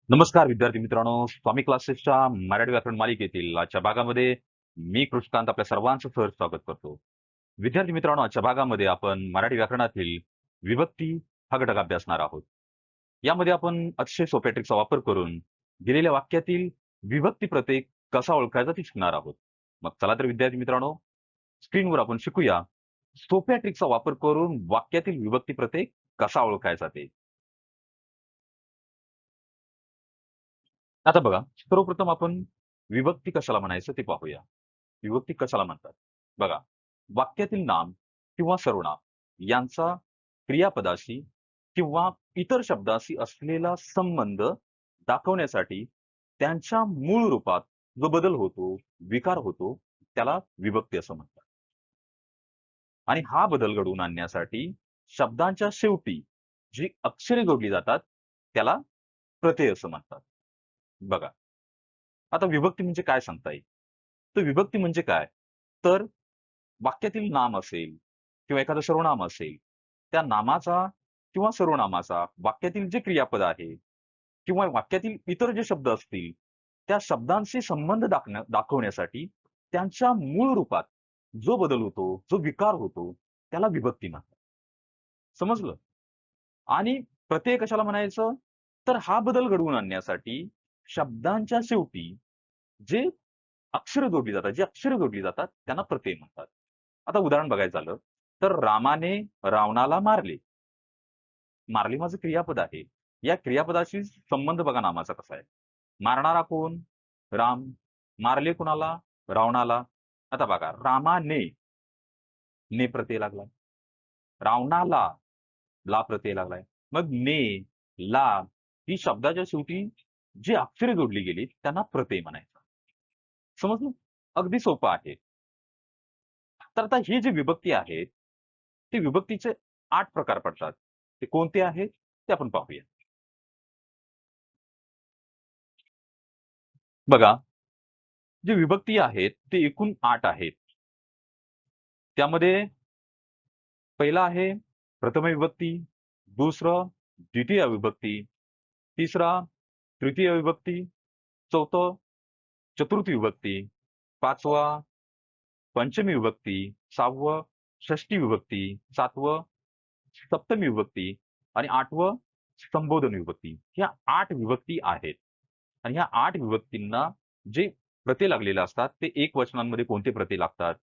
नमस्कार विद्यार्थी मित्रांनो, स्वामी क्लासेसच्या मराठी व्याकरण मालिकेतील आजच्या भागामध्ये मी कृष्णकांत आपल्या सर्वांचं सहर्ष स्वागत करतो. विद्यार्थी मित्रांनो, आजच्या भागामध्ये आपण मराठी व्याकरणातील विभक्ती हा घटक अभ्यासणार आहोत. यामध्ये आपण अतिशय सोप्या ट्रिकचा वापर करून दिलेल्या वाक्यातील विभक्ती प्रत्यय कसा ओळखायचा ते शिकणार आहोत. मग चला तर विद्यार्थी मित्रांनो, स्क्रीनवर आपण शिकूया सोप्या ट्रिकचा वापर करून वाक्यातील विभक्ती प्रत्यय कसा ओळखायचा ते. आता बघा, सर्वप्रथम आपण विभक्ती कशाला म्हणायचं ते पाहूया. विभक्ती कशाला म्हणतात? बघा, वाक्यातील नाम किंवा सर्वनाम यांचा क्रियापदाशी किंवा इतर शब्दाशी असलेला संबंध दाखवण्यासाठी त्यांच्या मूळ रूपात जो बदल होतो, विकार होतो, त्याला विभक्ती असं म्हणतात. आणि हा बदल घडवून आणण्यासाठी शब्दांच्या शेवटी जी अक्षरे जोडली जातात, त्याला प्रत्यय असं म्हणतात. बघा, आता विभक्ती म्हणजे काय सांगता येईल? तर विभक्ती म्हणजे काय? तर वाक्यातील नाम असेल किंवा एखादं सर्वनाम असेल, त्या नामाचा किंवा सर्वनामाचा वाक्यातील जे क्रियापद आहे किंवा वाक्यातील इतर जे शब्द असतील, त्या शब्दांशी संबंध दाखवण्यासाठी त्यांच्या मूळ रूपात जो बदल होतो, जो विकार होतो, त्याला विभक्ती म्हणतात. समजलं? आणि प्रत्यय कशाला म्हणायचं? तर हा बदल घडवून आणण्यासाठी शब्दांच्या शेवटी जे अक्षरं जोडली जातात, जी अक्षरं जोडली जातात, त्यांना प्रत्यय म्हणतात. आता उदाहरण बघायचं झालं, तर रामाने रावणाला मारले. मारले माझं क्रियापद आहे. या क्रियापदाशी संबंध बघा नामाचा कसा आहे. मारणारा कोण? राम. मारले कुणाला? रावणाला. आता बघा, रामाने ने प्रत्यय लागलाय. रावणाला ला प्रत्यय लागलाय. मग ने, ला ही शब्दाच्या शेवटी जी अक्षरे जोडली गेली त्यांना प्रत्यय म्हणायचं. समजलं? अगदी सोपं आहे. तर आता ही जी विभक्ती आहेत, ती विभक्तीचे 8 प्रकार पडतात. ते कोणते आहेत? ते आपण पाहूया. बघा, जी विभक्ती आहेत, ते एकूण 8 आहेत. त्यामध्ये पहिला आहे प्रथम विभक्ती, दुसरं द्वितीय विभक्ती, तिसरा तृतीय विभक्ती, चौथं चतुर्थी विभक्ती, पाचवा पंचमी विभक्ती, सहावं षष्ठी विभक्ती, सातवं सप्तमी विभक्ती आणि आठवं संबोधन विभक्ती. ह्या 8 विभक्ती आहेत. आणि ह्या 8 विभक्तींना जे प्रत्यय लागलेले असतात, ते एकवचनांमध्ये कोणते प्रत्यय लागतात,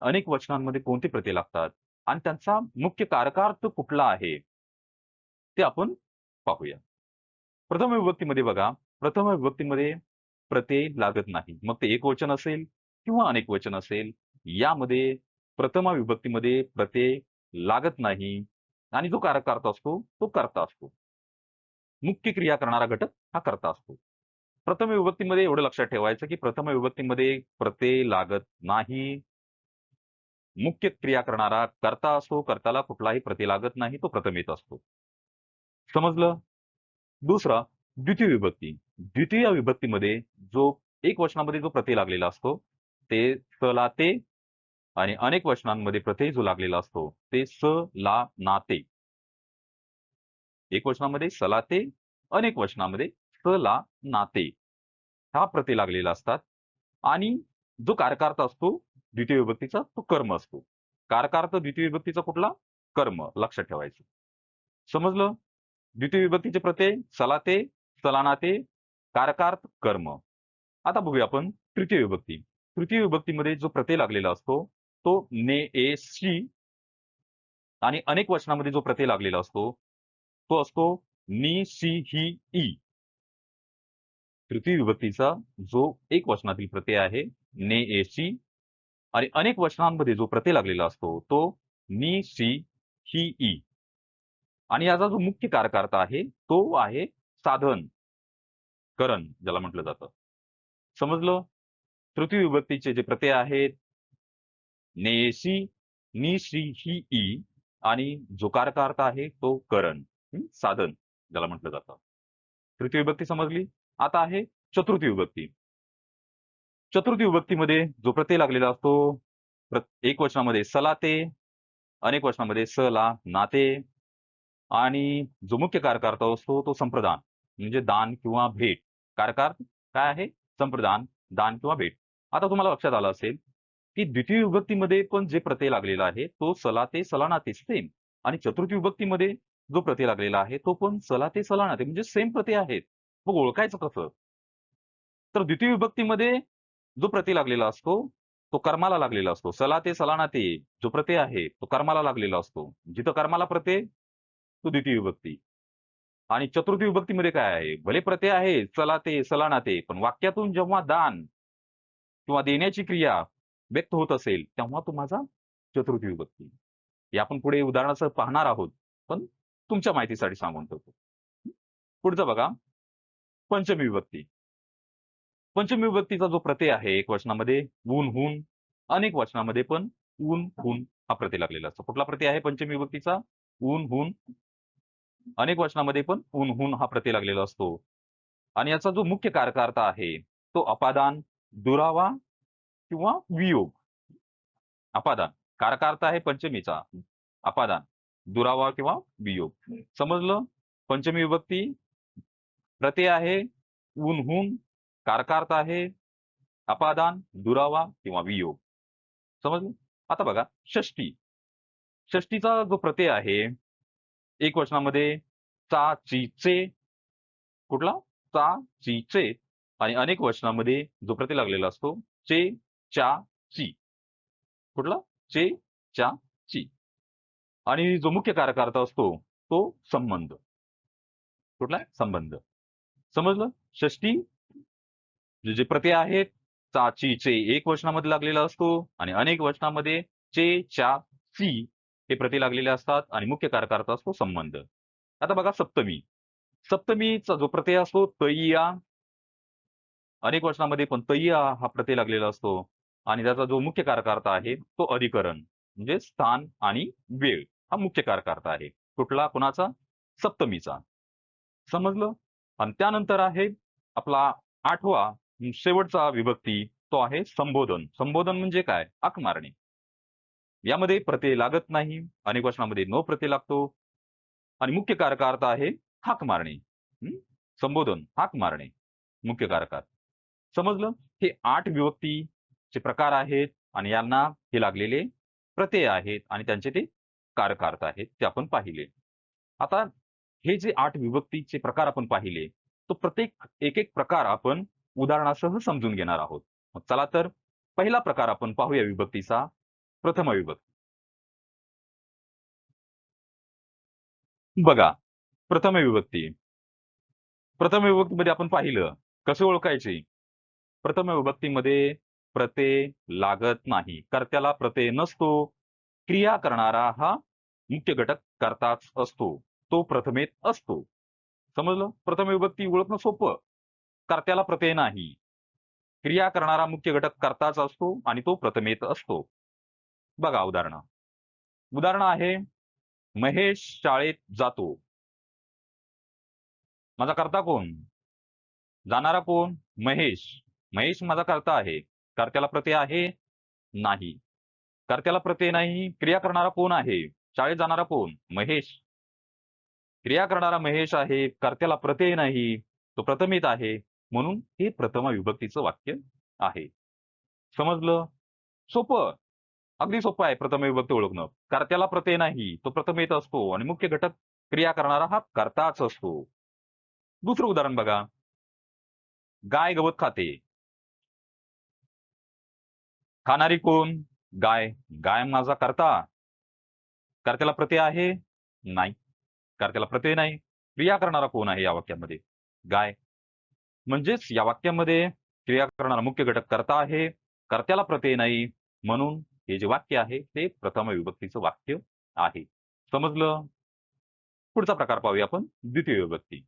अनेक वचनांमध्ये कोणते प्रत्यय लागतात आणि त्यांचा मुख्य कारकार्थ कुठला आहे, ते आपण पाहूया. प्रथम विभक्तीमध्ये बघा, प्रथम विभक्तीमध्ये प्रत्यय लागत नाही. मग ते एकवचन असेल किंवा अनेक वचन असेल, यामध्ये प्रथमा विभक्तीमध्ये प्रत्यय लागत नाही आणि जो कारकार्थ असतो, तो कर्ता असतो. मुख्य क्रिया करणारा घटक हा कर्ता असतो. प्रथम विभक्तीमध्ये एवढं लक्षात ठेवायचं, की प्रथम विभक्तीमध्ये प्रत्यय लागत नाही. मुख्य क्रिया करणारा कर्ता असतो. कर्त्याला कुठलाही प्रत्यय लागत नाही. तो प्रथमेत असतो. समजलं? दुसरा द्वितीय विभक्ती. द्वितीय विभक्तीमध्ये जो एक वचनामध्ये जो प्रत्यय लागलेला असतो, ते स, ला, ते आणि अनेक वचनांमध्ये प्रत्यय जो लागलेला असतो, ते स, ला, ना, ते. एक वचनामध्ये स, ला, ते, अनेक वचनामध्ये स, ला, ना, ते. हा प्रत्यय लागलेला असतात आणि जो कारकार्थ असतो द्वितीय विभक्तीचा, तो कर्म असतो. कारकार्थ द्वितीय विभक्तीचा कुठला? कर्म. लक्षात ठेवायचं. समजलं? द्वितीय विभक्तीचे प्रत्यय सलाते, सलानाते, कारकार्थ, कर्म. आता बघूया आपण तृतीय विभक्ती. तृतीय विभक्तीमध्ये जो प्रत्यय लागलेला असतो, तो ने, ए, शी आणि अनेक वचनामध्ये जो प्रत्यय लागलेला असतो, तो असतो नि, सी, ही, ई. तृतीय विभक्तीचा जो एक वचनातील प्रत्यय आहे, ने, ए, सी आणि अनेक वचनांमध्ये जो प्रत्यय लागलेला असतो, तो नि, सी, ही, ई. आणि याचा जो मुख्य कारकार्थ आहे, तो आहे साधन, करण ज्याला म्हटलं जातं. समजलं? तृतीय विभक्तीचे जे प्रत्यय आहेत, नेसी, नि, श्री, ही, ई आणि जो कारकार्थ आहे तो करण, साधन ज्याला म्हटलं जातं. तृतीय विभक्ती समजली. आता आहे चतुर्थी विभक्ती. चतुर्थी विभक्तीमध्ये जो प्रत्यय लागलेला असतो, एक वचनामध्ये सलाते, अनेक वचनामध्ये स, ला, नाते आणि जो मुख्य कारकार्थ असतो तो संप्रदान. म्हणजे दान किंवा भेट. कारकार्थ काय आहे? संप्रदान, दान किंवा भेट. आता तुम्हाला लक्षात आलं असेल की द्वितीय विभक्तीमध्ये पण जे प्रत्यय लागलेला आहे तो सला ते सलानाते सेम, आणि चतुर्थी विभक्तीमध्ये जो प्रत्यय लागलेला आहे तो पण सला ते सलानाते म्हणजे सेम प्रत्यय आहेत. मग ओळखायचं कसं? तर द्वितीय विभक्तीमध्ये जो प्रत्यय लागलेला असतो तो कर्माला लागलेला असतो. सला ते सलानाते जो प्रत्यय आहे तो कर्माला लागलेला असतो. जिथं कर्माला प्रत्यय तो द्वितीय विभक्ती. आणि चतुर्थी विभक्तीमध्ये काय आहे? भले प्रत्यय आहे चला ते सलानाते, पण वाक्यातून जेव्हा दान किंवा देण्याची क्रिया व्यक्त होत असेल तेव्हा तो माझा चतुर्थी विभक्ती. हे आपण पुढे उदाहरणासह पाहणार आहोत, पण तुमच्या माहितीसाठी सांगून ठेवतो. पुढचं बघा, पंचमी विभक्ती. पंचमी विभक्तीचा जो प्रत्यय आहे एक वचनामध्ये ऊन, हून, अनेक वचनामध्ये पण ऊन, हून हा प्रत्यय लागलेला असतो. कुठला प्रत्यय आहे पंचमी विभक्तीचा? ऊन, हून. अनेक वचनामध्ये पण ऊन, हून हा प्रत्यय लागलेला असतो. आणि याचा जो मुख्य कारकार्थ आहे तो अपादान, दुरावा किंवा वियोग. अपादान कारकार्थ आहे पंचमीचा, अपादान, दुरावा किंवा वियोग. समजलं? पंचमी विभक्ती प्रत्यय आहे ऊन, हून, कारकार्थ आहे अपादान, दुरावा किंवा वियोग. समजलं? आता बघा षष्टी. षष्टीचा जो प्रत्यय आहे एक वचनामध्ये चा, ची, चे. कुठला? चा, ची, चे. आणि अनेक वचनामध्ये जो प्रत्यय लागलेला असतो चे, चा, ची. कुठला? चे, चा, ची. आणि जो मुख्य कारकार्थ असतो तो संबंध. कुठला? संबंध. समजलं? षष्टी जे प्रत्यय आहेत चा, ची, चे एक वचनामध्ये लागलेला असतो आणि अनेक वचनामध्ये चे, चा, ची हे प्रत्यय लागलेले असतात आणि मुख्य कारकार्थ असतो संबंध. आता बघा सप्तमी. सप्तमीचा जो प्रत्यय असतो तैया, अनेक वचनामध्ये पण तैया हा प्रत्यय लागलेला असतो आणि त्याचा जो मुख्य कारकार्थ आहे तो अधिकरण म्हणजे स्थान आणि वेळ हा मुख्य कारकार्थ आहे. कुठला? कुणाचा? सप्तमीचा. समजलं? आणि त्यानंतर आहे आपला आठवा शेवटचा विभक्ती तो आहे संबोधन. संबोधन म्हणजे काय? हाक मारणे. यामध्ये प्रत्यय लागत नाही, अनेक वचनामध्ये न प्रत्यय लागतो आणि मुख्य कारकार्थ आहे हाक मारणे. संबोधन, हाक मारणे, मुख्य कारकार्थ. समजलं? हे 8 विभक्तीचे प्रकार आहेत आणि यांना हे लागलेले प्रत्यय आहेत आणि त्यांचे ते कारकार्थ आहेत ते आपण पाहिले. आता हे जे 8 विभक्तीचे प्रकार आपण पाहिले, तो प्रत्येक एक प्रकार आपण उदाहरणासह समजून घेणार आहोत. मग चला तर पहिला प्रकार आपण पाहूया विभक्तीचा, प्रथम विभक्ती. बघा, प्रथम विभक्ती. प्रथम विभक्तीमध्ये आपण पाहिलं, कसे ओळखायचे? प्रथम विभक्तीमध्ये प्रत्यय लागत नाही. कर्त्याला प्रत्यय नसतो. क्रिया करणारा हा मुख्य घटक कर्ताच असतो. तो प्रथमेत असतो. समजलं? प्रथम विभक्ती ओळखणं सोपं. कर्त्याला प्रत्यय नाही. क्रिया करणारा मुख्य घटक कर्ताच असतो आणि तो प्रथमेत असतो. बघा उदाहरण. उदाहरण आहे महेश शाळेत जातो. माझा कर्ता कोण? जाणारा कोण? महेश. महेश माझा कर्ता आहे. कर्त्याला प्रत्यय आहे? नाही. कर्त्याला प्रत्यय नाही. क्रिया करणारा कोण आहे? शाळेत जाणारा कोण? महेश. क्रिया करणारा महेश आहे. कर्त्याला प्रत्यय नाही. तो प्रथमित आहे. म्हणून हे प्रथम विभक्तीचं वाक्य आहे. समजलं? सोपं. अगदी सोपं आहे प्रथम विभक्ती ओळखणं. कर्त्याला प्रत्यय नाही. तो प्रथमित असतो आणि मुख्य घटक क्रिया करणारा हा कर्ताच असतो. दुसरं उदाहरण बघा. गाय गवत खाते. खाणारी कोण? गाय. गाय माझा कर्ता. कर्त्याला प्रत्यय आहे? नाही. कर्त्याला प्रत्यय नाही. क्रिया करणारा कोण आहे या वाक्यामध्ये? गाय. म्हणजेच या वाक्यामध्ये क्रिया करणारा मुख्य घटक कर्ता आहे. कर्त्याला प्रत्यय नाही. म्हणून हे जे वाक्य आहे ते प्रथम विभक्तीचं वाक्य आहे. समजलं? पुढचा प्रकार पाहूया आपण द्वितीय विभक्ती.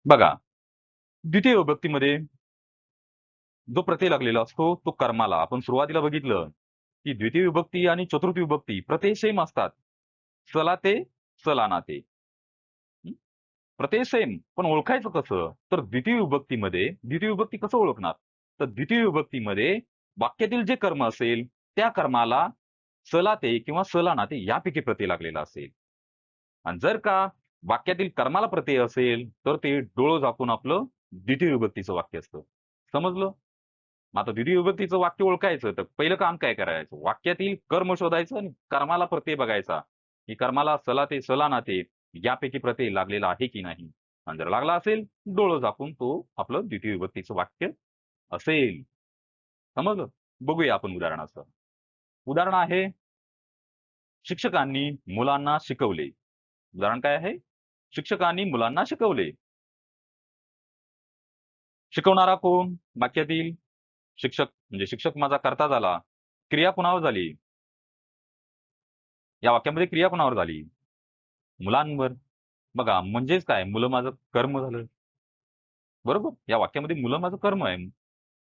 बघा, द्वितीय विभक्तीमध्ये जो प्रत्यय लागलेला असतो तो कर्माला. आपण सुरुवातीला बघितलं की द्वितीय विभक्ती आणि चतुर्थी विभक्ती प्रत्यय सेम असतात. सला ते सलाना ते. प्रत्यय सेम, पण ओळखायचं कसं? तर द्वितीय विभक्ती कसं ओळखणार? तर द्वितीय विभक्तीमध्ये वाक्यातील जे कर्म असेल त्या कर्माला सला ते किंवा सलाना ते यापैकी प्रत्यय लागलेला असेल. आणि जर का वाक्यातील कर्माला प्रत्यय असेल तर ते डोळं झाकून आपलं द्वितीय विभक्तीचं वाक्य असतं. समजलं? मग आता द्वितीय विभक्तीचं वाक्य ओळखायचं तर पहिलं काम काय करायचं? वाक्यातील कर्म शोधायचं आणि कर्माला प्रत्यय बघायचा, की कर्माला सला ते सला नाते यापैकी प्रत्यय लागलेला आहे की नाही. आणि जर लागला असेल, डोळं झाकून तो आपलं द्वितीय विभक्तीचं वाक्य असेल. समजलं? बघूया आपण उदाहरणाचं. उदाहरण आहे, शिक्षकांनी मुलांना शिकवले. उदाहरण काय आहे? शिक्षकांनी मुलांना शिकवले. शिकवणारा कोण? वाक्यातील शिक्षक म्हणजे शिक्षक माझा कर्ता झाला. क्रिया कुणावर झाली? या वाक्यामध्ये क्रिया कुणावर झाली? मुलांवर. बघा म्हणजेच काय? मुलं माझं कर्म झालं. बरोबर? या वाक्यामध्ये मुलं माझं कर्म आहे.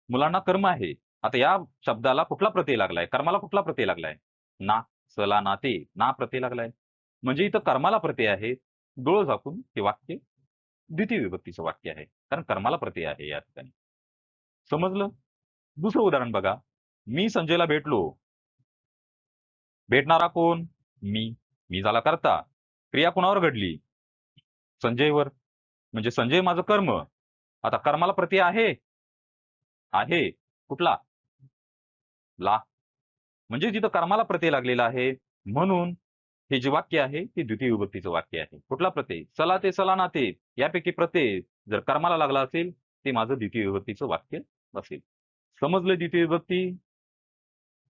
मुलांना कर्म आहे. आता या शब्दाला कुठला प्रत्यय लागलाय? कर्माला कुठला प्रत्यय लागलाय? ना, सला, ना, ते. ना प्रत्यय लागलाय. म्हणजे इथं कर्माला प्रत्यय आहे. डोळं झाकून हे वाक्य द्वितीय विभक्तीचं वाक्य आहे. कारण कर्माला प्रत्यय आहे या ठिकाणी. समजलं? दुसरं उदाहरण बघा. मी संजयला भेटलो. भेटणारा कोण? मी. मी झाला कर्ता. क्रिया कुणावर घडली? संजयवर. म्हणजे संजय माझं कर्म. आता कर्माला प्रत्यय आहे? आहे. कुठला? ला. म्हणजे जिथं कर्माला प्रत्यय लागलेला आहे, म्हणून हे जे वाक्य आहे ते द्वितीय विभक्तीचं वाक्य आहे. कुठला प्रत्यय? सला ते सला नाते यापैकी प्रत्यय जर कर्माला लागला असेल, ते माझं द्वितीय विभक्तीचं वाक्य असेल. समजलं द्वितीय विभक्ती?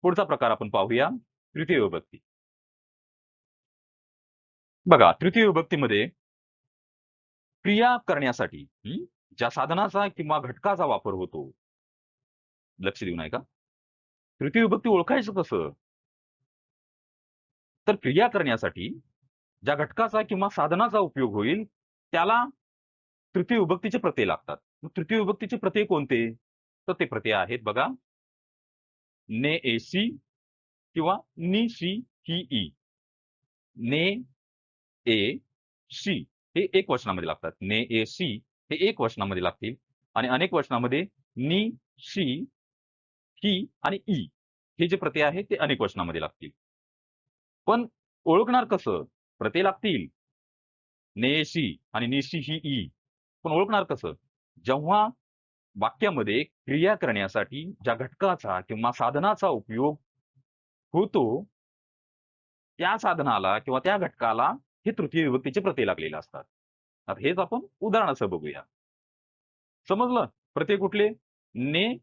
पुढचा प्रकार आपण पाहूया, तृतीय विभक्ती. बघा, तृतीय विभक्तीमध्ये क्रिया करण्यासाठी ज्या साधनाचा किंवा घटकाचा वापर होतो. लक्ष देऊन ऐका. तृतीय विभक्ती ओळखायचं कसं? तर क्रिया करण्यासाठी ज्या घटकाचा किंवा साधनाचा उपयोग होईल, त्याला तृतीय विभक्तीचे प्रत्यय लागतात. मग तृतीय विभक्तीचे प्रत्यय कोणते? तर ते प्रत्यय आहेत बघा, ने, एसी किंवा नि, सी, ही, ई. ने, ए, सी हे एक वचनामध्ये लागतात. ने, ए, सी हे एक वचनामध्ये लागतील आणि अनेक वचनामध्ये नि, सी, ही आणि ई हे जे प्रत्यय आहेत ते अनेक वचनामध्ये लागतील. पण ओळखणार कसं? प्रत्यय लागतील नेसी आणि निसी ही ई. पण ओळखणार कसं? जेव्हा वाक्यामध्ये क्रिया करण्यासाठी ज्या घटकाचा किंवा साधनाचा उपयोग होतो, त्या साधनाला किंवा त्या घटकाला हे तृतीय विभक्तीचे प्रत्यय लागलेले असतात. आता हेच आपण उदाहरणासह बघूया. समजलं? प्रत्यय कुठले? ने,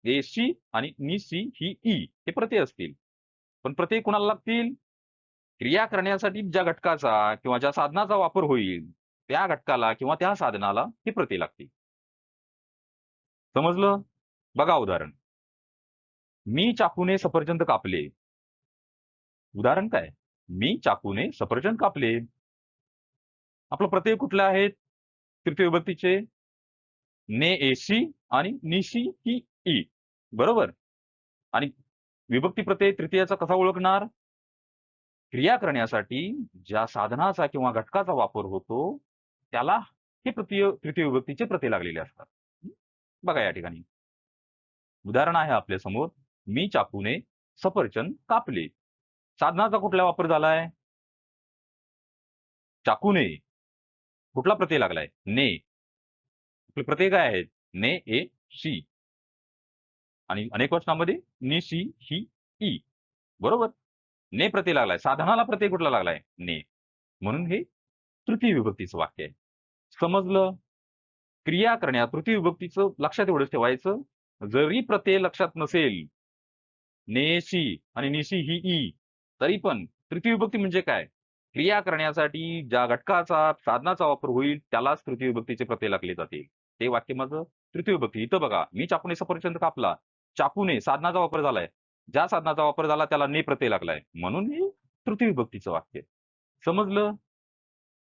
एसी आणि निसी ही ई हे प्रत्यय असतील. पण प्रत्यय कुणाला लागतील? क्रिया करण्यासाठी ज्या घटकाचा किंवा ज्या साधनाचा वापर होईल, त्या घटकाला किंवा त्या साधनाला हे प्रत्यय लागतील. समजलं? बघा उदाहरण. मी चाकूने सफरचंद कापले. उदाहरण काय? मी चाकूने सफरचंद कापले. आपलं प्रत्यय कुठले आहेत? तृतीय विभक्तीचे ने, एसी आणि निसी ही ई. बरोबर? आणि विभक्ती प्रत्यय तृतीयाचा कसा ओळखणार? क्रिया करण्यासाठी ज्या साधनाचा किंवा घटकाचा वापर होतो, त्याला हे तृतीय विभक्तीचे प्रत्यय लागलेले असतात. बघा या ठिकाणी. उदाहरण आहे आपल्या समोर, मी चाकूने सफरचंद कापले. साधनाचा कुठला वापर झालाय? चाकूने. कुठला प्रत्यय लागलाय? ने. आपले प्रत्यय काय आहेत? ने, ए, सी आणि अनेक वचनामध्ये नि, सी, ही, ई. बरोबर? ने प्रत्यय लागलाय. साधनाला प्रत्यय कुठला लागलाय? ने. म्हणून हे तृतीय विभक्तीचं वाक्य आहे. समजलं? क्रिया तृतीय विभक्तीचं लक्षात एवढंच ठेवायचं, जरी प्रत्यय लक्षात नसेल, नेसी आणि निसी ही ई, तरी पण तृतीय विभक्ती म्हणजे काय? क्रिया करण्यासाठी ज्या घटकाचा, साधनाचा वापर होईल, त्यालाच तृतीय विभक्तीचे प्रत्यय लागले जातील. ते वाक्य माझं तृतीय विभक्ती. इथं बघा, मी चाकूने सफरचंद कापला. चाकूने साधनाचा वापर झालाय. ज्या साधनाचा वापर झाला त्याला ने प्रत्यय लागलाय. म्हणून हे तृतीय विभक्तीचं वाक्य. समजलं?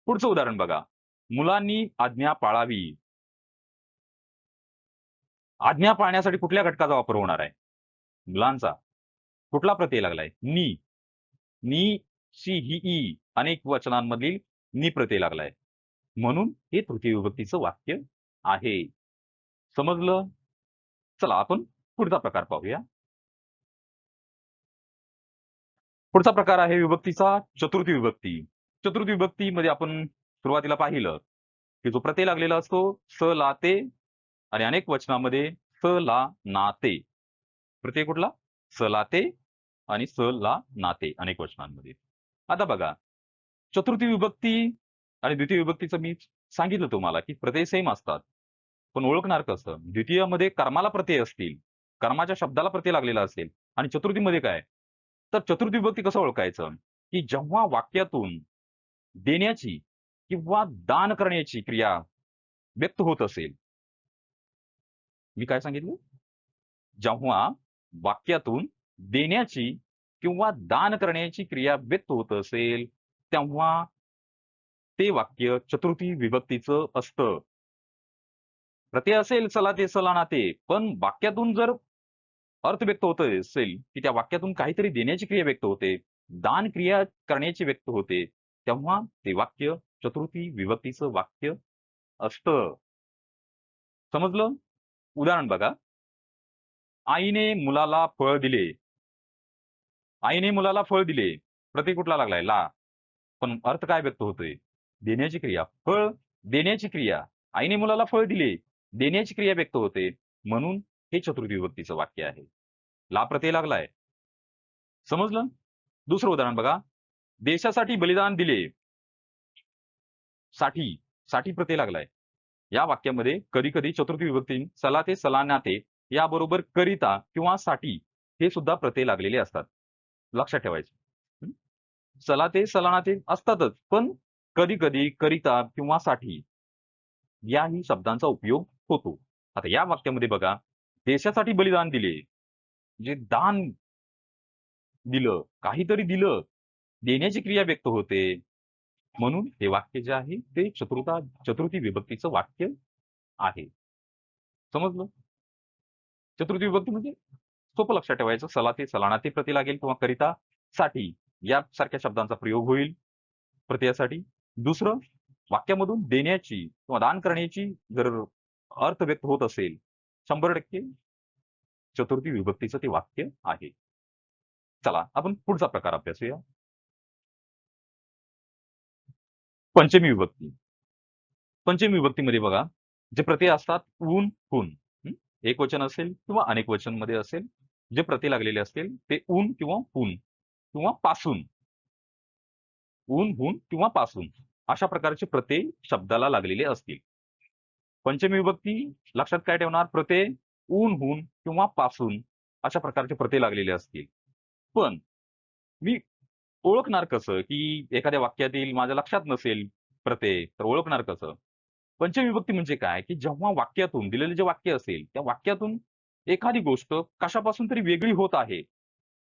पुढचं उदाहरण बघा. मुलांनी आज्ञा पाळावी. आज्ञा पाळण्यासाठी कुठल्या घटकाचा वापर होणार आहे? मुलांचा. कुठला प्रत्यय लागलाय? नि. नि, सी, ही, ई अनेक वचनांमधील नि प्रत्यय लागलाय. म्हणून हे तृतीय विभक्तीचं वाक्य आहे. समजलं? चला आपण पुढचा प्रकार पाहूया. पुढचा प्रकार आहे विभक्तीचा चतुर्थी विभक्ती. चतुर्थी विभक्तीमध्ये आपण सुरुवातीला पाहिलं की जो प्रत्यय लागलेला असतो स ला ते आणि अनेक वचनामध्ये स ला नाते. प्रत्यय कुठला? स ला ते आणि स ला नाते अनेक वचनांमध्ये. आता बघा, चतुर्थी विभक्ती आणि द्वितीय विभक्तीचं मी सांगितलं तुम्हाला की प्रत्यय सेम असतात. पण ओळखणार कसं? द्वितीयमध्ये कर्माला प्रत्यय असतील, कर्माच्या शब्दाला प्रत्यय लागलेला असेल आणि चतुर्थीमध्ये काय? तर चतुर्थी विभक्ती कसं ओळखायचं? की जेव्हा वाक्यातून देण्याची किंवा दान करण्याची क्रिया व्यक्त होत असेल. मी काय सांगितलं? जेव्हा वाक्यातून देण्याची किंवा दान करण्याची क्रिया व्यक्त होत असेल, तेव्हा ते वाक्य चतुर्थी विभक्तीचं असतं. प्रत्यय असेल चला ते चला ना ते, पण वाक्यातून जर अर्थ व्यक्त होत असेल, की त्या वाक्यातून काहीतरी देण्याची क्रिया व्यक्त होते, दान क्रिया करण्याची व्यक्त होते, तेव्हा ते वाक्य चतुर्थी विभक्तीचं वाक्य असतं. समजलं? उदाहरण बघा. आईने मुलाला फळ दिले. आईने मुलाला फळ दिले. प्रत्यय कुठला लागलाय? ला. पण अर्थ काय व्यक्त होतोय? देण्याची क्रिया. फळ देण्याची क्रिया. आईने मुलाला फळ दिले. देण्याची क्रिया व्यक्त होते. म्हणून हे चतुर्थी विभक्तीचं वाक्य आहे. ला प्रत्यय लागलाय. समजलं? दुसरं उदाहरण बघा. देशासाठी बलिदान दिले. साठी. साठी प्रत्यय लागलाय. या वाक्यामध्ये कधी-कधी चतुर्थी विभक्ती सला ते सलाना ते याबरोबर करिता किंवा साठी हे सुद्धा प्रत्यय लागलेले असतात. लक्षात ठेवायचं. हं. सला ते सलाना ते असतातच, पण कधी-कधी करिता किंवा साठी याही शब्दांचा उपयोग होतो. आता या वाक्यामध्ये बघा, देशासाठी बलिदान दिले, जे दान दिलं, काहीतरी दिलं, देण्याची क्रिया व्यक्त होते. म्हणून हे वाक्य जे आहे ते चतुर्थी विभक्तीचं वाक्य आहे. समजलं? चतुर्थी विभक्ती म्हणजे सोपं लक्षात ठेवायचं. सला ते सलाना ते प्रत्यय लागेल किंवा करिता साठी यासारख्या शब्दांचा प्रयोग होईल प्रत्ययासाठी. दुसरं, वाक्यामधून देण्याची किंवा दान करण्याची जर अर्थ व्यक्त होत असेल, 100% चतुर्थी विभक्तीचं ते वाक्य आहे. चला आपण पुढचा प्रकार अभ्यासूया. पंचमी विभक्ती. पंचमी विभक्तीमध्ये बघा, जे प्रत्यय असतात ऊन, हून. हं? एकवचन असेल किंवा अनेक वचनमध्ये असेल, जे प्रत्यय लागलेले असतील ते ऊन किंवा हून किंवा पासून. ऊन, हून किंवा पासून अशा प्रकारचे प्रत्यय शब्दाला लागलेले असतील. पंचमी विभक्ती लक्षात काय ठेवणार? प्रत्यय ऊन, हून किंवा पासून अशा प्रकारचे प्रत्यय लागलेले असतील. पण मी ओळखणार कसं, की एखाद्या वाक्यातील माझ्या लक्षात नसेल प्रत्यय, तर ओळखणार कसं? पंचमी विभक्ती म्हणजे काय, की जेव्हा वाक्यातून दिलेलं जे वाक्य असेल, त्या वाक्यातून एखादी गोष्ट कशापासून तरी वेगळी होत आहे.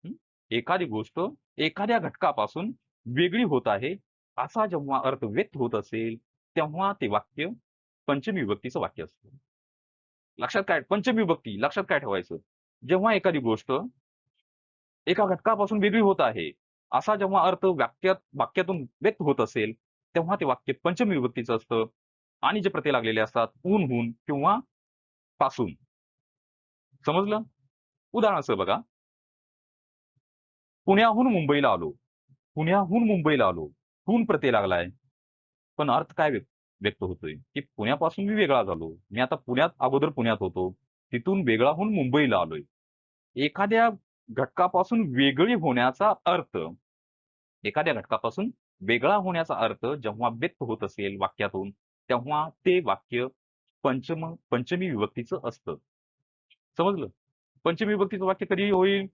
हं? एखादी गोष्ट एखाद्या घटकापासून वेगळी होत आहे, असा जेव्हा अर्थ व्यक्त होत असेल, तेव्हा ते वाक्य पंचमी विभक्तीचं वाक्य असतं. लक्षात काय पंचमी विभक्ती लक्षात काय ठेवायचं? जेव्हा एखादी गोष्ट एका घटकापासून वेगळी होत आहे, असा जेव्हा अर्थ वाक्यातून व्यक्त होत असेल, तेव्हा ते वाक्य पंचमी विभक्तीचं असतं आणि जे प्रत्यय लागलेले असतात ऊन, हून किंवा पासून. समजलं? उदाहरणासह बघा, पुण्याहून मुंबईला आलो. पुण्याहून मुंबईला आलो. हून प्रत्यय लागलाय. पण अर्थ काय व्यक्त होतोय, की पुण्यापासून मी वेगळा झालो. मी आता अगोदर पुण्यात होतो. तिथून वेगळा होऊन मुंबईला आलोय. एखाद्या घटकापासून वेगळी होण्याचा अर्थ एखाद्या घटकापासून वेगळा होण्याचा अर्थ जेव्हा व्यक्त होत असेल वाक्यातून, तेव्हा ते वाक्य पंचमी विभक्तीचं असतं. समजलं? पंचमी विभक्तीचं वाक्य कधी होईल?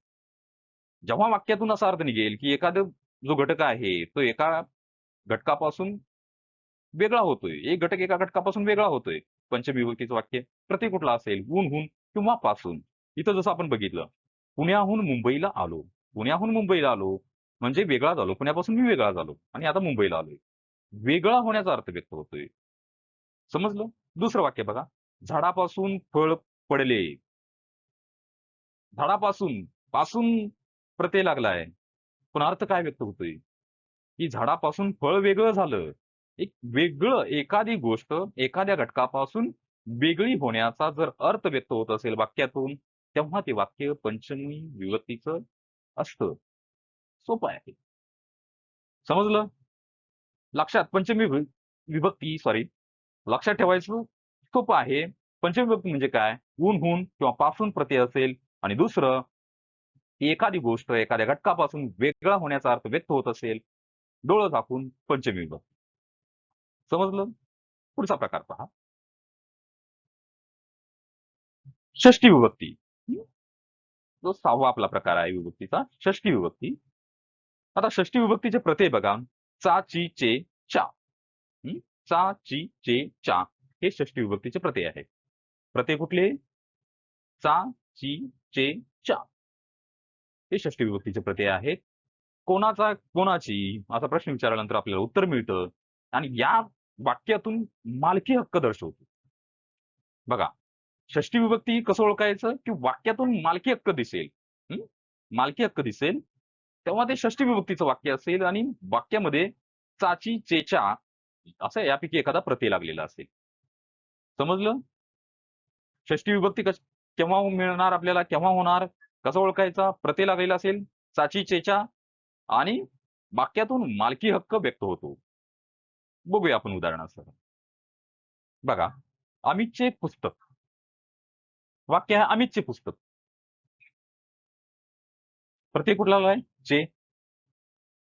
जेव्हा वाक्यातून असा अर्थ निघेल, की जो घटक आहे, तो एका घटकापासून वेगळा होतोय. एक घटक एका घटकापासून वेगळा होतोय. पंचमी विभक्तीचं वाक्य प्रत्यय कुठला असेल? ऊन, हून किंवा पासून. इथं जसं आपण बघितलं, पुण्याहून मुंबईला आलो. पुण्याहून मुंबईला आलो म्हणजे वेगळा झालो. पुण्यापासून मी वेगळा झालो आणि आता मुंबईला आलोय. वेगळा होण्याचा अर्थ व्यक्त होतोय. समजलं? दुसरं वाक्य बघा. झाडापासून फळ पडले. झाडापासून, पासून प्रत्यय लागलाय. पण अर्थ काय व्यक्त होतोय? की झाडापासून फळ वेगळं झालं. एक वेगळं एखादी गोष्ट एखाद्या घटकापासून वेगळी होण्याचा जर अर्थ व्यक्त होत असेल वाक्यातून, तेव्हा ते वाक्य पंचमी विभक्तीचं असतं. सोपं आहे. समजलं? लक्षात पंचमी विभक्ती लक्षात ठेवायचं सोपं आहे. पंचमी विभक्ती म्हणजे काय? ऊन, हून किंवा पासून प्रत्यय असेल आणि दुसरं एखादी गोष्ट एखाद्या घटकापासून वेगळा होण्याचा अर्थ व्यक्त होत असेल, डोळं झाकून पंचमी विभक्ती. समजलं? पुढचा प्रकार पहा. षष्ठी विभक्ती. जो 6वा आपला प्रकार आहे विभक्तीचा, षष्ठी विभक्ती. आता षष्ठी विभक्तीचे प्रत्यय बघा. चा, ची, चे, चा. चा, ची, चे, चा हे षष्ठी विभक्तीचे प्रत्यय आहेत. प्रत्यय कुठले? चा, ची, चे, चा हे षष्ठी विभक्तीचे प्रत्यय आहेत. कोणाचा, कोणाची असा प्रश्न विचारल्यानंतर आपल्याला उत्तर मिळतं आणि या वाक्यातून मालकी हक्क दर्शवतो. बघा, षष्ठी विभक्ती कसं ओळखायचं? की वाक्यातून मालकी हक्क दिसेल. मालकी हक्क दिसेल तेव्हा ते षष्ठी विभक्तीचं वाक्य असेल आणि वाक्यामध्ये चाची, चेचा असं यापैकी एखादा प्रत्यय लागलेला असेल. समजलं? षष्ठी विभक्ती केव्हा मिळणार आपल्याला? केव्हा होणार? कसं ओळखायचा? प्रत्यय लागलेला असेल, चाची, चेचा आणि वाक्यातून मालकी हक्क व्यक्त होतो. बघूया आपण उदाहरणासह. बघा, अमितचे पुस्तक. वाक्य आहे अमितचे पुस्तक. प्रत्यय कुठला आलाय? चे.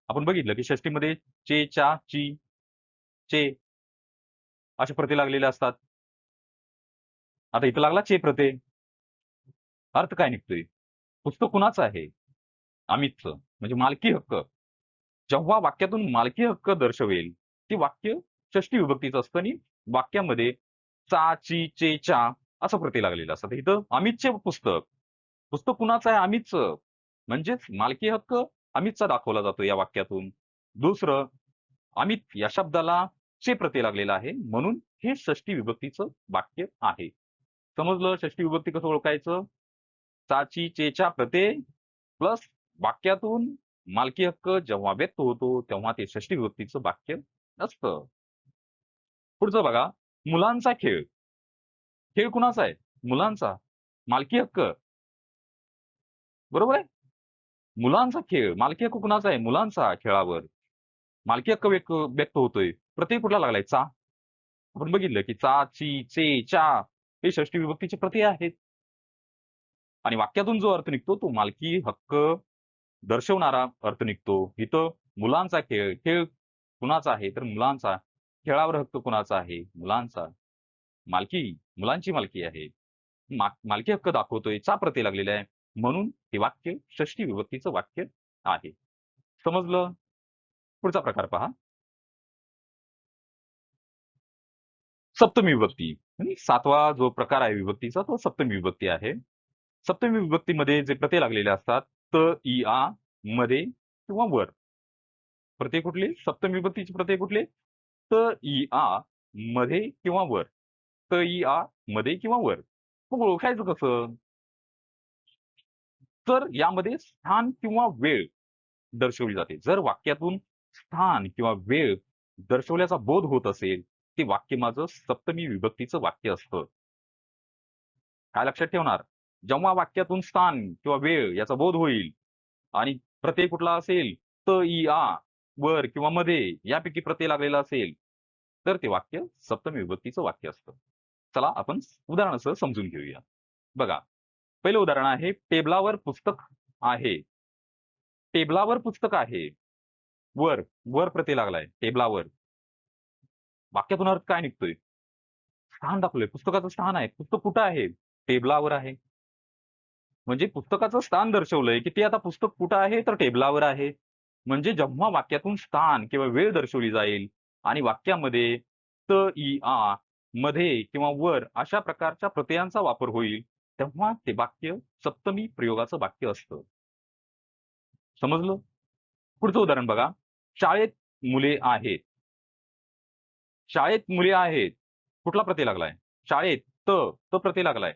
आपण बघितलं की षष्टीमध्ये चे, चा, ची, चे असे प्रत्यय लागलेले असतात. आता इथं लागला चे प्रत्यय. अर्थ काय निघतोय? पुस्तक कुणाचं आहे? अमितचं. म्हणजे मालकी हक्क. जेव्हा वाक्यातून मालकी हक्क दर्शवेल, ते वाक्य षष्ठी विभक्तीचं असतं आणि वाक्यामध्ये चा, ची, चे, चा असं प्रत्यय लागलेलं असतं. इथं अमितचे पुस्तक. पुस्तक कुणाचं आहे? अमितचं. म्हणजेच मालकी हक्क अमितचा दाखवला जातो या वाक्यातून. दुसरं, अमित या शब्दाला चे प्रत्यय लागलेला आहे म्हणून हे षष्ठी विभक्तीचं वाक्य आहे. समजलं षष्ठी विभक्ती कसं ओळखायचं? चाची, चेचा प्रत्यय प्लस वाक्यातून मालकी हक्क जेव्हा व्यक्त होतो तेव्हा ते षष्ठी विभक्तीचं वाक्य असतं. पुढचं बघा, मुलांचा खेळ. खेळ कुणाचा आहे? मुलांचा. मालकी हक्क बरोबर आहे? मुलांचा खेळ, मालकी हक्क कुणाचा आहे? मुलांचा खेळावर. मालकी हक्क व्यक्त होतोय. प्रत्यय कुठला लागलाय? चा. आपण बघितलं की चा, ची, चे, चा हे षष्ठी विभक्तीचे प्रत्यय आहेत. आणि वाक्यातून जो अर्थ निघतो तो मालकी हक्क दर्शवणारा अर्थ निघतो. इथं मुलांचा खेळ, खेळ कुणाचा आहे? तर मुलांचा. खेळावर हक्क कुणाचा आहे? मुलांचा. मालकी, मुलांची मालकी आहे. मालकी हक्क दाखवतोय, चा प्रत्यय लागलेला आहे. म्हणून हे वाक्य षष्ठी विभक्तीचं वाक्य आहे. समजलं? पुढचा प्रकार पहा. सप्तमी विभक्ती. आणि 7वा जो प्रकार आहे विभक्तीचा तो सप्तमी विभक्ती आहे. सप्तमी विभक्तीमध्ये जे प्रत्यय लागलेले असतात त, इ, आ, मध्ये किंवा वर. प्रत्यय कुठले? सप्तमी विभक्तीचे प्रत्यय कुठले? त, इ, आ, मध्ये किंवा वर. त, इ, आ, मध्ये किंवा वर. मग ओळखायचं कसं? तर यामध्ये स्थान किंवा वेळ दर्शवली जाते. जर वाक्यातून स्थान किंवा वेळ दर्शवल्याचा बोध होत असेल, ते वाक्य माझं सप्तमी विभक्तीचं वाक्य असतं. काय लक्षात ठेवणार? जेव्हा वाक्यातून स्थान किंवा वेळ याचा बोध होईल आणि प्रत्यय कुठला असेल? त, इ, आ, वर किंवा मध्ये यापैकी प्रत्यय लागलेला असेल, तर ते वाक्य सप्तमी विभक्तीचं वाक्य असतं. चला आपण उदाहरणासह समजून घेऊया. बघा, पहिलं उदाहरण आहे, टेबलावर पुस्तक आहे. टेबलावर पुस्तक आहे. वर, वर प्रत्यय लागलाय टेबलावर. वाक्यातून अर्थ काय निघतोय? स्थान दाखवलंय. पुस्तकाचं स्थान आहे. पुस्तक कुठं आहे? टेबलावर आहे. म्हणजे पुस्तकाचं स्थान दर्शवलंय, की ते आता पुस्तक कुठं आहे? तर टेबलावर आहे. म्हणजे जेव्हा वाक्यातून स्थान किंवा वेळ दर्शवली जाईल आणि वाक्यामध्ये त, इ, आ, मध्ये किंवा वर अशा प्रकारच्या प्रत्ययांचा वापर होईल, तेव्हा ते वाक्य सप्तमी प्रयोगाचं वाक्य असतं. समजलं? पुढचं उदाहरण बघा. शाळेत मुले आहेत. शाळेत मुले आहेत. कुठला प्रत्यय लागलाय? शाळेत त प्रत्यय लागलाय.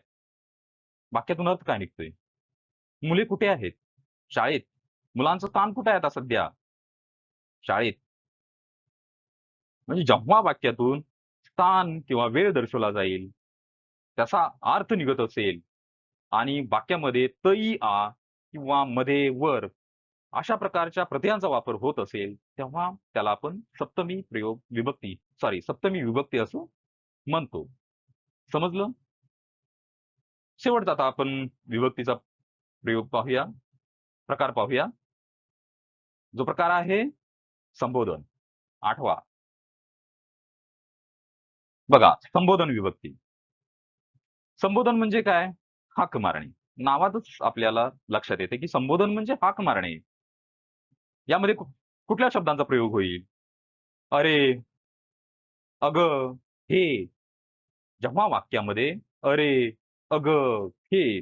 वाक्यातून अर्थ काय निघतोय? मुले कुठे आहेत? शाळेत. मुलांचं स्थान कुठे आहे आता सध्या? शाळेत. म्हणजे जेव्हा वाक्यातून स्थान किंवा वेळ दर्शवला जाईल, त्याचा अर्थ निघत असेल आणि वाक्यामध्ये त, इ, आ किंवा मध्ये, वर अशा प्रकारच्या प्रत्ययांचा वापर होत असेल, तेव्हा त्याला आपण सप्तमी प्रयोग विभक्ती सप्तमी विभक्ती असं म्हणतो. समजलं? शेवटचा आता आपण विभक्तीचा प्रयोग पाहूया, प्रकार पाहूया. जो प्रकार आहे संबोधन, 8वा. बघा, संबोधन विभक्ती. संबोधन म्हणजे काय? हाक मारणे. नावातच आपल्याला लक्षात येते, की संबोधन म्हणजे हाक मारणे. यामध्ये कुठल्या शब्दांचा प्रयोग होईल? अरे, अगं, हे. जेव्हा वाक्यामध्ये अरे, अगं, हे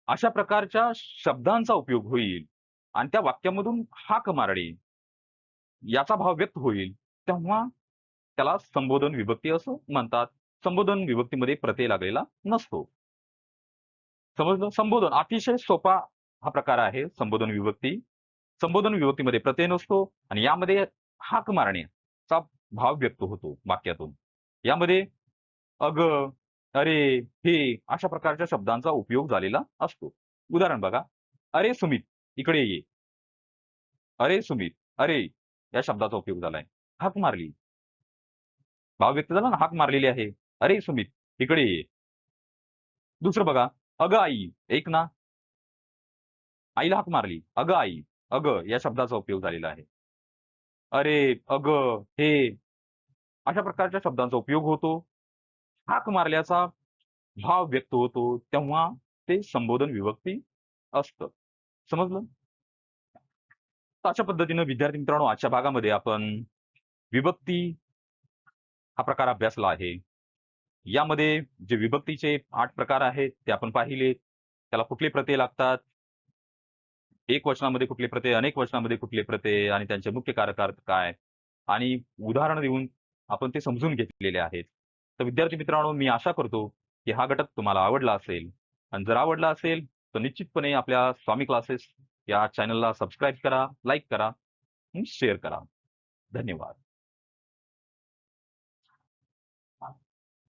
अशा प्रकारच्या शब्दांचा उपयोग होईल आणि त्या वाक्यामधून हाक मारणे याचा भाव व्यक्त होईल, तेव्हा त्याला संबोधन विभक्ती असं म्हणतात. संबोधन विभक्तीमध्ये प्रत्यय लागलेला नसतो. समजलं? संबोधन अतिशय सोपा हा प्रकार आहे संबोधन विभक्ती. संबोधन विभक्तीमध्ये प्रत्यय नसतो आणि यामध्ये हाक मारण्याचा भाव व्यक्त होतो वाक्यातून. यामध्ये अगं, अरे, हे अशा प्रकारच्या शब्दांचा उपयोग झालेला असतो. उदाहरण बघा, "अरे सुमित, इकडे ये." "अरे सुमित, अरे" या शब्दाचा उपयोग झालाय. हाक मारली. भाव व्यक्त झाला ना, हाक मारलेली आहे. "अरे सुमित, इकडे ये." दुसरं बघा, "अगं आई, ऐक ना." आईला हाक मारली. "अगं आई." "अगं" या शब्दाचा उपयोग झालेला आहे. "अरे, अगं, हे" अशा प्रकारच्या शब्दांचा उपयोग होतो. हाक मारल्याचा भाव व्यक्त होतो, तेव्हा ते संबोधन विभक्ती असतं. समजलं? तर अशा पद्धतीनं विद्यार्थी मित्रांनो, आजच्या भागामध्ये आपण विभक्ती हा प्रकार अभ्यासला आहे. यामध्ये जे विभक्तीचे 8 प्रकार आहेत, ते आपण पाहिले. त्याला कुठले प्रत्यय लागतात, एकवचनामध्ये कुठले प्रत्यय, अनेक वचनामध्ये कुठले प्रत्यय आणि त्यांचे मुख्य कारक काय आणि उदाहरणं देऊन आपण ते समजून घेतलेले आहेत. तर विद्यार्थी मित्रांनो, मी आशा करतो, की हा घटक तुम्हाला आवडला असेल आणि जर आवडला असेल, तर निश्चितपणे आपल्या स्वामी क्लासेस या चॅनलला सबस्क्राईब करा, लाईक करा आणि शेअर करा. धन्यवाद.